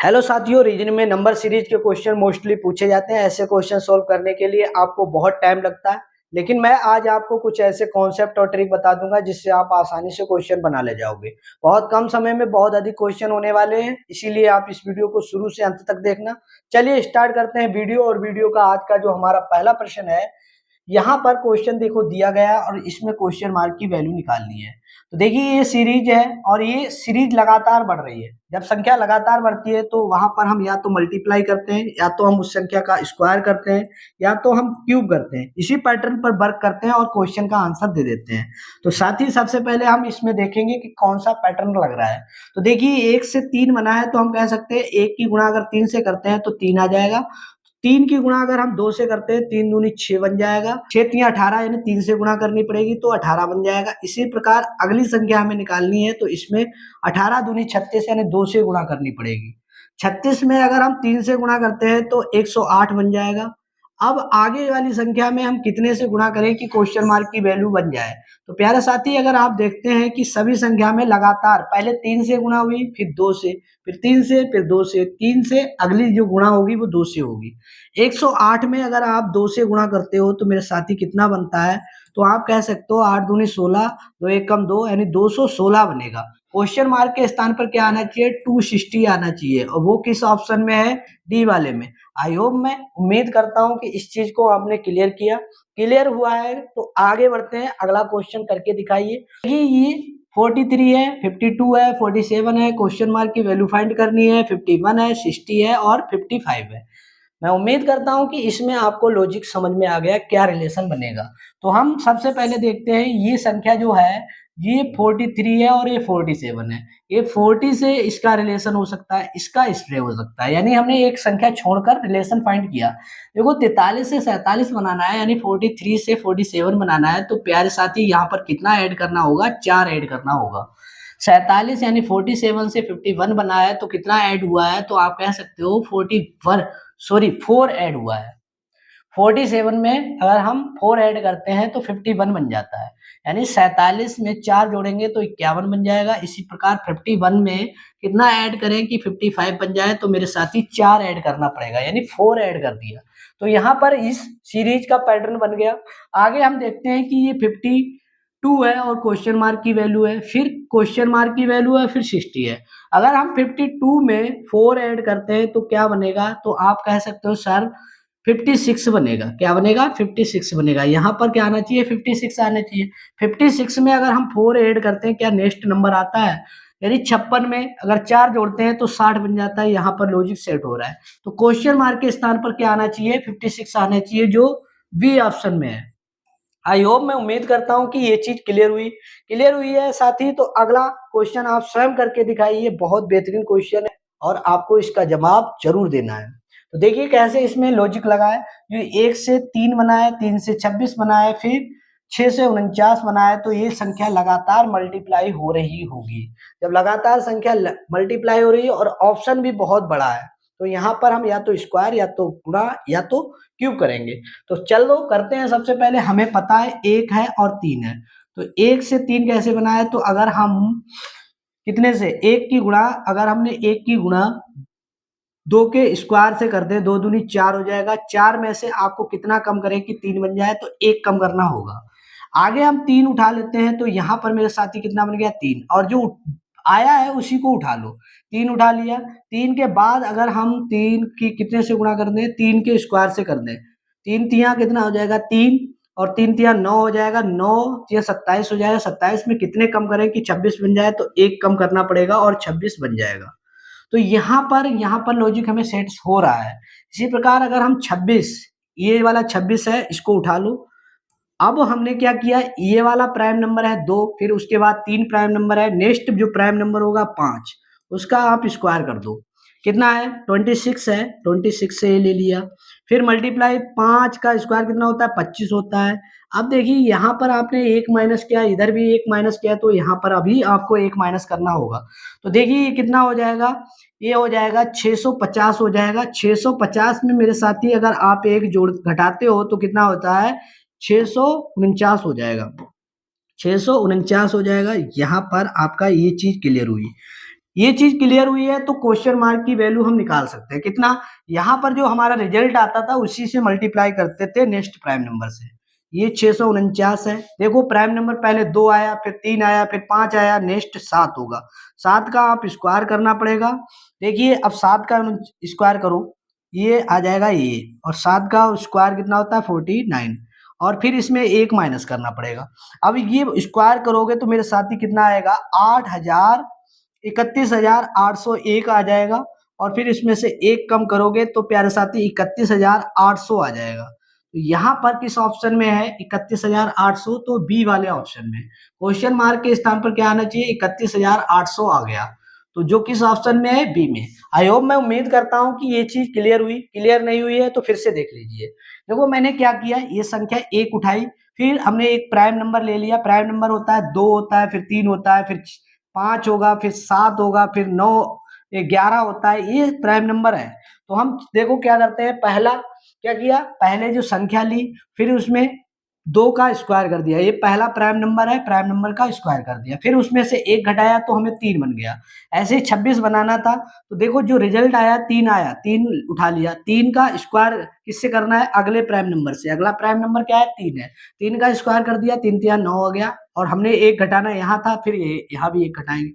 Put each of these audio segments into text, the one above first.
Hello साथियों, reasoning में number series के क्वेश्चन मोस्टली पूछे जाते हैं। ऐसे क्वेश्चन सोल्व करने के लिए आपको बहुत टाइम लगता है, लेकिन मैं आज आपको कुछ ऐसे कॉन्सेप्ट और ट्रिक बता दूंगा जिससे आप आसानी से क्वेश्चन बना ले जाओगे। बहुत कम समय में बहुत अधिक क्वेश्चन होने वाले हैं, इसीलिए आप इस वीडियो को शुरू से अंत तक देखना। चलिए स्टार्ट करते हैं वीडियो। और वीडियो का आज का जो हमारा पहला प्रश्न है, यहाँ पर क्वेश्चन देखो दिया गया और इसमें क्वेश्चन मार्क की वैल्यू निकालनी है। तो देखिए ये सीरीज है और ये सीरीज लगातार बढ़ रही है। जब संख्या लगातार बढ़ती है तो वहां पर हम या तो मल्टीप्लाई करते हैं, या तो हम उस संख्या का स्क्वायर करते हैं, या तो हम क्यूब करते हैं। इसी पैटर्न पर वर्क करते हैं और क्वेश्चन का आंसर दे देते हैं। तो साथ ही सबसे पहले हम इसमें देखेंगे कि कौन सा पैटर्न लग रहा है। तो देखिए 1 से 3 बना है, तो हम कह सकते हैं 1 की गुणा अगर 3 से करते हैं तो 3 आ जाएगा। 3 की गुणा अगर हम 2 से करते हैं, 3 दूनी 6 बन जाएगा। 6 तियां 18, यानी 3 से गुणा करनी पड़ेगी तो 18 बन जाएगा। इसी प्रकार अगली संख्या हमें निकालनी है, तो इसमें 18 दूनी 36, यानी 2 से गुणा करनी पड़ेगी। 36 में अगर हम 3 से गुणा करते हैं तो 108 बन जाएगा। अब आगे वाली संख्या में हम कितने से गुणा करें कि क्वेश्चन मार्क की वैल्यू बन जाए। तो प्यारे साथी, अगर आप देखते हैं कि सभी संख्या में लगातार पहले 3 से गुणा हुई, फिर 2 से, फिर 3 से, फिर 2 से, 3 से, अगली जो गुणा होगी वो 2 से होगी। 108 में अगर आप 2 से गुणा करते हो तो मेरे साथी कितना बनता है, तो आप कह सकते हो 8 दूनी 16, 2 एक कम 2, यानी 216 बनेगा। क्वेश्चन मार्क के स्थान पर क्या आना चाहिए, 260 आना चाहिए, और वो किस ऑप्शन में है, डी वाले में। आई होप, मैं उम्मीद करता हूं कि इस चीज को आपने क्लियर किया। क्लियर हुआ है तो आगे बढ़ते हैं, अगला क्वेश्चन करके दिखाइए। ये 43 है, 52 है, 47 है, क्वेश्चन मार्क की वैल्यू फाइंड करनी है, 51 है, 60 है और 55 है। मैं उम्मीद करता हूं कि इसमें आपको लॉजिक समझ में आ गया, क्या रिलेशन बनेगा। तो हम सबसे पहले देखते हैं, ये संख्या जो है ये 43 है और ये 47 है। ये 40 से इसका रिलेशन हो सकता है, इसका इससे हो सकता है, यानी हमने एक संख्या छोड़कर रिलेशन फाइंड किया। देखो 43 से 47 बनाना है, यानी 43 से 47 बनाना है, तो प्यारे साथी यहाँ पर कितना ऐड करना होगा, 4 ऐड करना होगा। 47 यानी 47 से 51 बना है, तो कितना ऐड हुआ है, तो आप कह सकते हो 4 ऐड हुआ है। 47 में अगर हम 4 ऐड करते हैं तो 51 बन जाता है, यानी 47 में 4 जोड़ेंगे तो 51 बन जाएगा। इसी प्रकार 51 में कितना ऐड करें कि 55 बन जाए, तो मेरे साथी 4 ऐड करना पड़ेगा, यानी 4 ऐड कर दिया। तो यहाँ पर इस सीरीज का पैटर्न बन गया। आगे हम देखते हैं कि ये 52 है और क्वेश्चन मार्क की वैल्यू है, फिर क्वेश्चन मार्क की वैल्यू है, फिर 60 है। अगर हम 52 में 4 ऐड करते हैं तो क्या बनेगा, तो आप कह सकते हो सर 56 बनेगा। क्या बनेगा, 56 बनेगा। यहाँ पर क्या आना चाहिए, 56 आना चाहिए। 56 में अगर हम 4 ऐड करते हैं, क्या नेक्स्ट नंबर आता है, यानी 56 में अगर 4 जोड़ते हैं तो 60 बन जाता है। यहाँ पर लॉजिक सेट हो रहा है। तो क्वेश्चन मार्क के स्थान पर क्या आना चाहिए, 56 आना चाहिए, जो बी ऑप्शन में है। आई होप, मैं उम्मीद करता हूं कि ये चीज क्लियर हुई है। साथ ही तो अगला क्वेश्चन आप स्वयं करके दिखाइए, बहुत बेहतरीन क्वेश्चन है और आपको इसका जवाब जरूर देना है। तो देखिए कैसे इसमें लॉजिक लगा है। ये 1 से 3 बना है, 3 से 26 बना है, फिर 6 से 49 बना है, तो ये संख्या लगातार मल्टीप्लाई हो रही होगी। जब लगातार संख्या मल्टीप्लाई हो रही है और ऑप्शन भी बहुत बड़ा है, तो यहाँ पर हम या तो स्क्वायर, या तो गुणा, या तो क्यूब करेंगे। तो चलो करते हैं। सबसे पहले हमें पता है 1 है और 3 है, तो 1 से 3 कैसे बना है, तो अगर हम कितने से 1 की गुणा, अगर हमने 1 की गुणा 2 के स्क्वायर से कर दे, 2 दूनी 4 हो जाएगा। 4 में से आपको कितना कम करें कि 3 बन जाए, तो 1 कम करना होगा। आगे हम 3 उठा लेते हैं, तो यहाँ पर मेरे साथी कितना बन गया, 3, और जो आया है उसी को उठा लो। 3 उठा लिया। 3 के बाद अगर हम 3 की कितने से गुणा कर दें, 3 के स्क्वायर से कर दें, 3 तिया कितना हो जाएगा, 3, और 3 तिया 9 हो जाएगा, 9 तिया 27 हो जाएगा। 27 में कितने कम करें कि 26 बन जाए, तो 1 कम करना पड़ेगा और 26 बन जाएगा। तो यहाँ पर लॉजिक हमें सेट हो रहा है। इसी प्रकार अगर हम 26, ये वाला 26 है, इसको उठा लो। अब हमने क्या किया, ये वाला प्राइम नंबर है 2, फिर उसके बाद 3 प्राइम नंबर है, नेक्स्ट जो प्राइम नंबर होगा 5, उसका आप स्क्वायर कर दो। कितना है, 26 है, 26 से ये ले लिया। फिर मल्टीप्लाई 5 का स्क्वायर कितना होता है, 25 होता है। अब देखिए यहाँ पर आपने 1 माइनस किया, इधर भी 1 माइनस किया, तो यहाँ पर अभी आपको 1 माइनस करना होगा। तो देखिए ये कितना हो जाएगा, ये हो जाएगा 650 हो जाएगा। 650 में मेरे साथी अगर आप एक जोड़ घटाते हो तो कितना होता है, 649 हो जाएगा। 649 हो जाएगा। यहाँ पर आपका ये चीज क्लियर हुई। ये चीज क्लियर हुई है तो क्वेश्चन मार्क की वैल्यू हम निकाल सकते हैं कितना। यहाँ पर जो हमारा रिजल्ट आता था उसी से मल्टीप्लाई करते थे नेक्स्ट प्राइम नंबर से। ये 649 है। देखो प्राइम नंबर पहले 2 आया, फिर 3 आया, फिर 5 आया, नेक्स्ट 7 होगा। 7 का आप स्क्वायर करना पड़ेगा। देखिए अब 7 का स्क्वायर करो, ये आ जाएगा ये, और 7 का स्क्वायर कितना होता है 49, और फिर इसमें 1 माइनस करना पड़ेगा। अब ये स्क्वायर करोगे तो मेरे साथ ही कितना आएगा 31,801 आ जाएगा, और फिर इसमें से 1 कम करोगे तो प्यारे साथी 31,800 आ जाएगा। तो यहाँ पर किस ऑप्शन में है 31,800, तो बी वाले ऑप्शन में। क्वेश्चन मार्क के स्थान पर क्या आना चाहिए 31,800 आ गया। तो जो किस ऑप्शन में है बी में। आई होप, मैं उम्मीद करता हूँ कि ये चीज क्लियर हुई। क्लियर नहीं हुई है तो फिर से देख लीजिए। देखो मैंने क्या किया, ये संख्या 1 उठाई, फिर हमने एक प्राइम नंबर ले लिया। प्राइम नंबर होता है 2 होता है, फिर 3 होता है, फिर 5 होगा, फिर 7 होगा, फिर 9, 11 होता है। ये प्राइम नंबर है। तो हम देखो क्या करते हैं, पहला क्या किया, पहले जो संख्या ली फिर उसमें 2 का स्क्वायर कर दिया। ये पहला प्राइम नंबर है, प्राइम नंबर का स्क्वायर कर दिया, फिर उसमें से 1 घटाया तो हमें 3 बन गया। ऐसे ही 26 बनाना था, तो देखो जो रिजल्ट आया 3 आया, 3 उठा लिया। 3 का स्क्वायर किससे करना है, अगले प्राइम नंबर से। अगला प्राइम नंबर क्या है 3 है। 3 का स्क्वायर कर दिया, 3 3 9 हो गया, और हमने 1 घटाना यहाँ था, फिर ये यहाँ भी 1 घटाएंगे,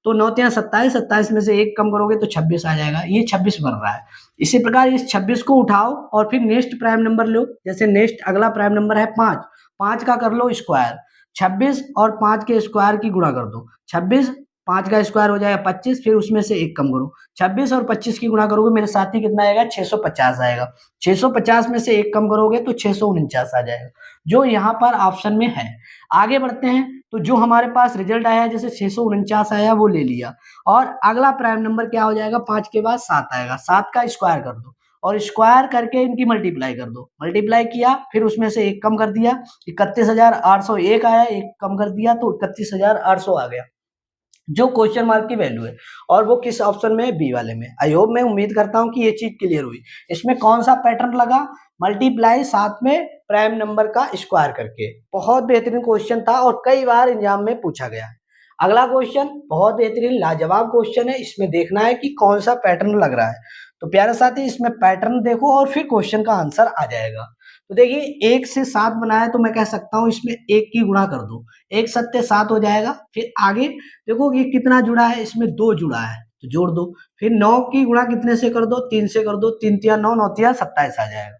तो 9 3 27, 27 में से 1 कम करोगे तो 26 आ जाएगा। ये 26 बन रहा है। इसी प्रकार इस 26 को उठाओ और फिर नेक्स्ट प्राइम नंबर लो। जैसे नेक्स्ट अगला प्राइम नंबर है 5, 5 का कर लो स्क्वायर। 26 और 5 के स्क्वायर की गुणा कर दो। 26, 5 का स्क्वायर हो जाएगा 25, फिर उसमें से 1 कम करो। 26 और 25 की गुणा करोगे मेरे साथी कितना आएगा 650 आएगा। 650 में से 1 कम करोगे तो 649 आ जाएगा, जो यहाँ पर ऑप्शन में है। आगे बढ़ते हैं, तो जो हमारे पास रिजल्ट आया जैसे 649 आया वो ले लिया, और अगला प्राइम नंबर क्या हो जाएगा, 5 के बाद 7 आएगा। 7 का स्क्वायर कर दो और स्क्वायर करके इनकी मल्टीप्लाई कर दो। मल्टीप्लाई किया, फिर उसमें से 1 कम कर दिया, 31,801 आया, 1 कम कर दिया तो 31,800 आ गया, जो क्वेश्चन मार्क की वैल्यू है। और वो किस ऑप्शन में है, बी वाले में। आई होप, मैं उम्मीद करता हूं कि ये चीज क्लियर हुई। इसमें कौन सा पैटर्न लगा, मल्टीप्लाई साथ में प्राइम नंबर का स्क्वायर करके। बहुत बेहतरीन क्वेश्चन था और कई बार एग्जाम में पूछा गया है। अगला क्वेश्चन बहुत बेहतरीन लाजवाब क्वेश्चन है। इसमें देखना है कि कौन सा पैटर्न लग रहा है। तो प्यारे साथी इसमें पैटर्न देखो और फिर क्वेश्चन का आंसर आ जाएगा। तो देखिए 1 से 7 बनाया तो मैं कह सकता हूँ इसमें 1 की गुणा कर दो, 1 सत्ते 7 हो जाएगा। फिर आगे देखो ये कितना जुड़ा है, इसमें 2 जुड़ा है तो जोड़ दो। फिर 9 की गुणा कितने से कर दो, 3 से कर दो। 3 तिया 9, 9 तिया 27 आ जाएगा।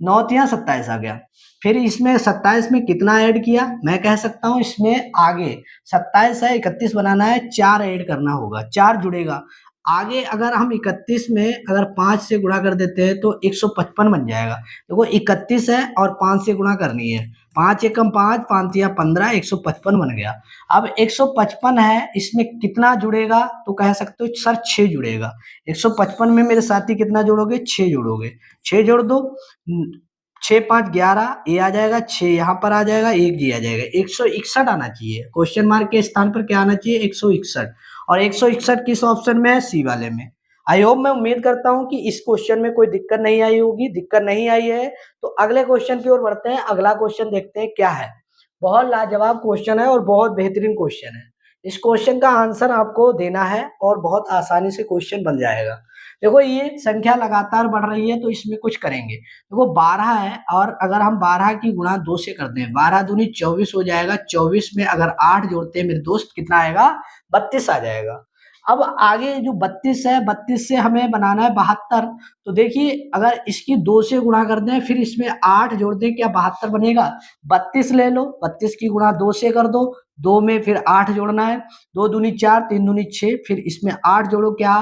9 तिया 27 आ गया। फिर इसमें 27 में कितना ऐड किया, मैं कह सकता हूँ इसमें आगे 27 है, 31 बनाना है, 4 ऐड करना होगा, 4 जुड़ेगा। आगे अगर हम 31 में अगर 5 से गुणा कर देते हैं तो 155 बन जाएगा। देखो 31 है और 5 से गुणा करनी है, 5 एकम 5, 5 तिया 15, 155 बन गया। अब 155 है, इसमें कितना जुड़ेगा तो कह सकते हो सर 6 जुड़ेगा। 155 में मेरे साथी कितना जोड़ोगे, 6 जोड़ोगे। 6 जोड़ दो, 6 5 11, ये आ जाएगा, 6 यहाँ पर आ जाएगा, 1 जी आ जाएगा। 161 आना चाहिए। क्वेश्चन मार्क के स्थान पर क्या आना चाहिए 161, और 161 किस ऑप्शन में है, सी वाले में। आई होप, मैं उम्मीद करता हूं कि इस क्वेश्चन में कोई दिक्कत नहीं आई होगी। दिक्कत नहीं आई है तो अगले क्वेश्चन की ओर बढ़ते हैं। अगला क्वेश्चन देखते हैं क्या है। बहुत लाजवाब क्वेश्चन है और बहुत बेहतरीन क्वेश्चन है। इस क्वेश्चन का आंसर आपको देना है और बहुत आसानी से क्वेश्चन बन जाएगा। देखो ये संख्या लगातार बढ़ रही है तो इसमें कुछ करेंगे। देखो 12 है, और अगर हम 12 की गुणा 2 से कर दें, 12 दूनी 24 हो जाएगा। 24 में अगर 8 जोड़ते हैं मेरे दोस्त कितना आएगा, 32 आ जाएगा। अब आगे जो 32 है, 32 से हमें बनाना है 72। तो देखिए अगर इसकी 2 से गुणा कर दें फिर इसमें 8 जोड़ दें, क्या 72 बनेगा। 32 ले लो, 32 की गुणा 2 से कर दो, 2 में फिर 8 जोड़ना है, 2 दूनी 4, 3 दूनी 6, फिर इसमें 8 जोड़ो, क्या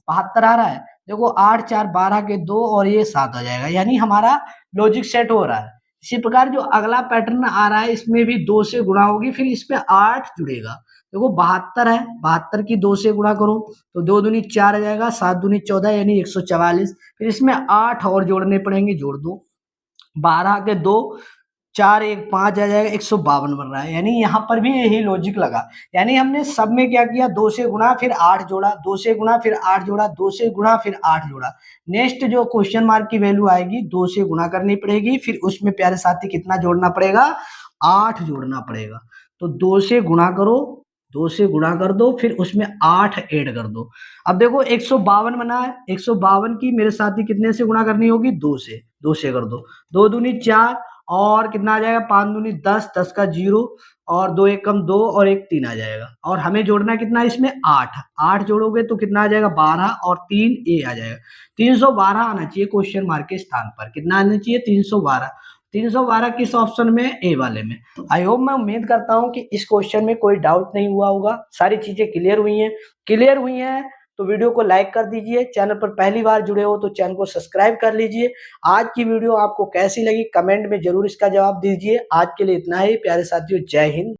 72 आ रहा है। देखो 8 4 12 के 2 और ये 7 आ जाएगा, यानी हमारा लॉजिक सेट हो रहा है। इसी प्रकार जो अगला पैटर्न आ रहा है इसमें भी 2 से गुणा होगी, फिर इसमें 8 जुड़ेगा। देखो 72 है, 72 की 2 से गुणा करो तो 2 दूनी 4 आ जाएगा, 7 दूनी 14 यानी 144। फिर इसमें 8 और जोड़ने पड़ेंगे, जोड़ दो। 12 के 2, 4 1 5 आ जाएगा, 152 बन रहा है। यानी यहाँ पर भी यही लॉजिक लगा। यानी हमने सब में क्या किया, 2 से गुणा फिर 8 जोड़ा, 2 से गुणा फिर 8 जोड़ा, 2 से गुणा फिर 8 जोड़ा। नेक्स्ट जो क्वेश्चन मार्क की वैल्यू आएगी 2 से गुणा करनी पड़ेगी, फिर उसमें प्यारे साथी कितना जोड़ना पड़ेगा, 8 जोड़ना पड़ेगा। तो 2 से गुणा करो 2 से गुणा कर दो, फिर उसमें 8 ऐड कर दो। अब देखो 152 बना है, 152 की मेरे साथ ही कितने से गुणा करनी होगी? 2 से, 2 से कर दो। 2 दूनी 4 और कितना आ जाएगा? 5 दूनी 10, 10 का 0 और 2 एकम 2 और 1 3 आ जाएगा। और हमें जोड़ना है कितना इसमें? 8। 8 जोड़ोगे तो कितना आ जाएगा? 12 और 3 ए आ जाएगा। 312 आना चाहिए क्वेश्चन मार्क के स्थान पर। कितना आना चाहिए? 312। 312 किस ऑप्शन में? ए वाले में। आई होप, मैं उम्मीद करता हूं कि इस क्वेश्चन में कोई डाउट नहीं हुआ होगा, सारी चीजें क्लियर हुई हैं। क्लियर हुई हैं तो वीडियो को लाइक कर दीजिए, चैनल पर पहली बार जुड़े हो तो चैनल को सब्सक्राइब कर लीजिए। आज की वीडियो आपको कैसी लगी कमेंट में जरूर इसका जवाब दीजिए। आज के लिए इतना ही प्यारे साथियों, जय हिंद।